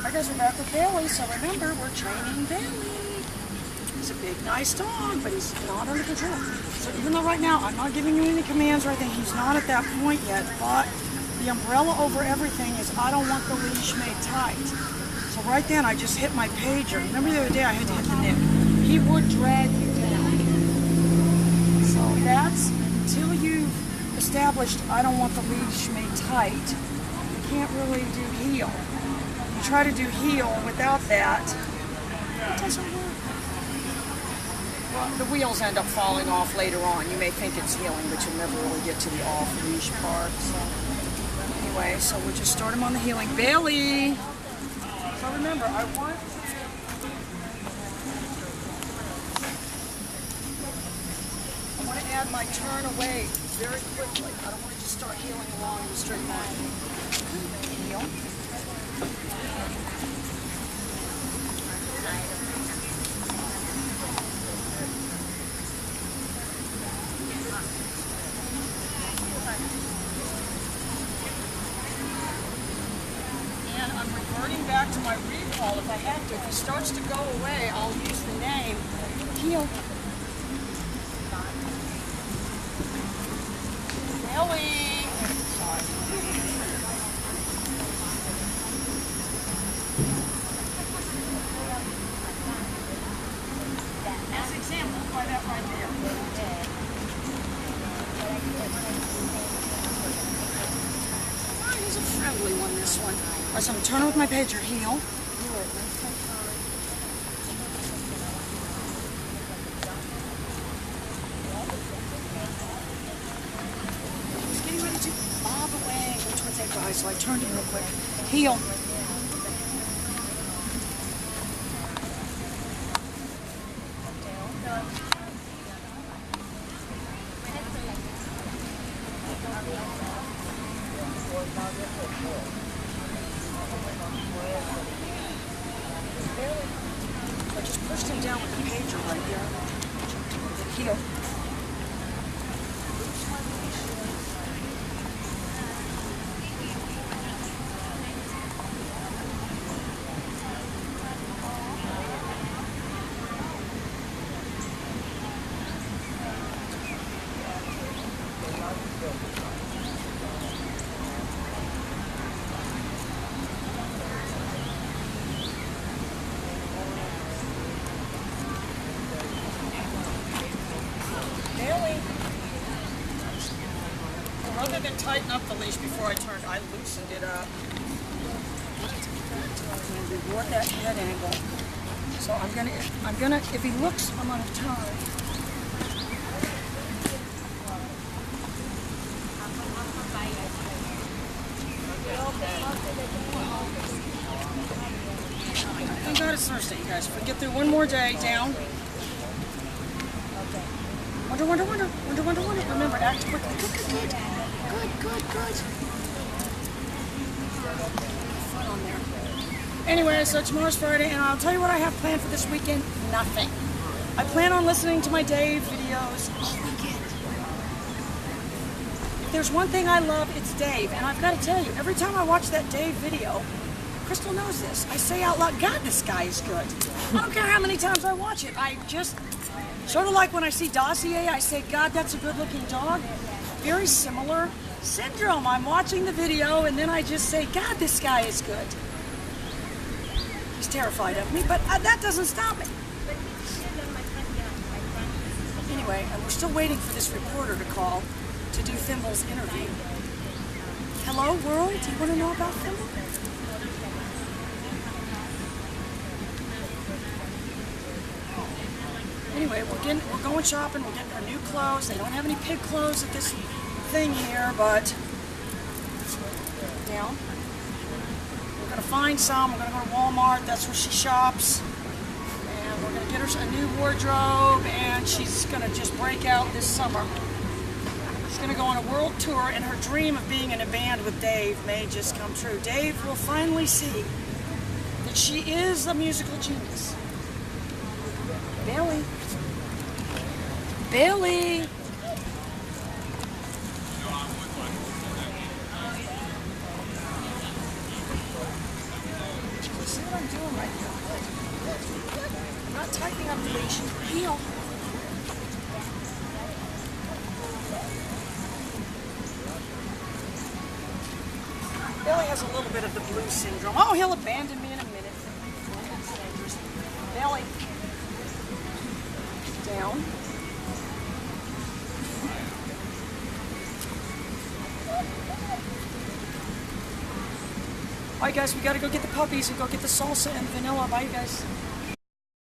Alright guys, we're back with Bailey. So remember, we're training Bailey. He's a big, nice dog, but he's not under control. So even though right now I'm not giving you any commands or anything, he's not at that point yet, but the umbrella over everything is I don't want the leash made tight. So right then I just hit my pager. Remember the other day I had to hit the nip. He would drag you down. So that's until you've established I don't want the leash made tight, you can't really do heel. You try to do heel without that, it doesn't work. Well, the wheels end up falling off later on. You may think it's healing, but you'll never really get to the off-leash part. So anyway, so we'll just start him on the healing. Bailey! So remember, I want to add my turn away very quickly. I don't want to just start healing along in a straight line. Heel. And I'm reverting back to my recall if I have to. If he starts to go away, I'll use the name heel. Bailey! Sorry. As an example, try that right there. He's a friendly one, this one. Alright, so I'm turning with my pager, heel. He's getting ready to bob away. Which one's that guy? So I turned him real quick. Heel. I just pushed him down with the pager right here. Heel. Rather than tighten up the leash before I turned, I loosened it up. And reward that head angle. So I'm gonna, if he looks, I'm gonna turn. Thank God it's Thursday, you guys. If we get through one more day, down. Wonder, wonder, wonder, wonder, wonder, wonder. Remember, act quickly. Good, good, good. Good, good, good. Fun on there. Anyway, so tomorrow's Friday, and I'll tell you what I have planned for this weekend. Nothing. I plan on listening to my Dave videos all weekend. If there's one thing I love, it's Dave. And I've got to tell you, every time I watch that Dave video, Crystal knows this, I say out loud, God, this guy is good. I don't care how many times I watch it. I just... Sort of like when I see Dossier, I say, God, that's a good-looking dog. Very similar syndrome. I'm watching the video, and then I just say, God, this guy is good. He's terrified of me, but that doesn't stop me. Anyway, and we're still waiting for this reporter to call to do Thimble's interview. Hello, world? Do you want to know about Thimble? Anyway, we're going shopping, we're getting our new clothes. They don't have any pig clothes at this thing here, but yeah, we're gonna find some. We're gonna go to Walmart, that's where she shops. And we're gonna get her a new wardrobe, and she's gonna just break out this summer. She's gonna go on a world tour, and her dream of being in a band with Dave may just come true. Dave will finally see that she is a musical genius. Bailey. Bailey. doing right here. I'm not tightening up the leash. Heel. Billy has a little bit of the blue syndrome. Oh, he'll abandon me in a minute. That's dangerous. Billy. Down. Alright guys, we gotta go get the puppies and go get the salsa and vanilla. Bye you guys.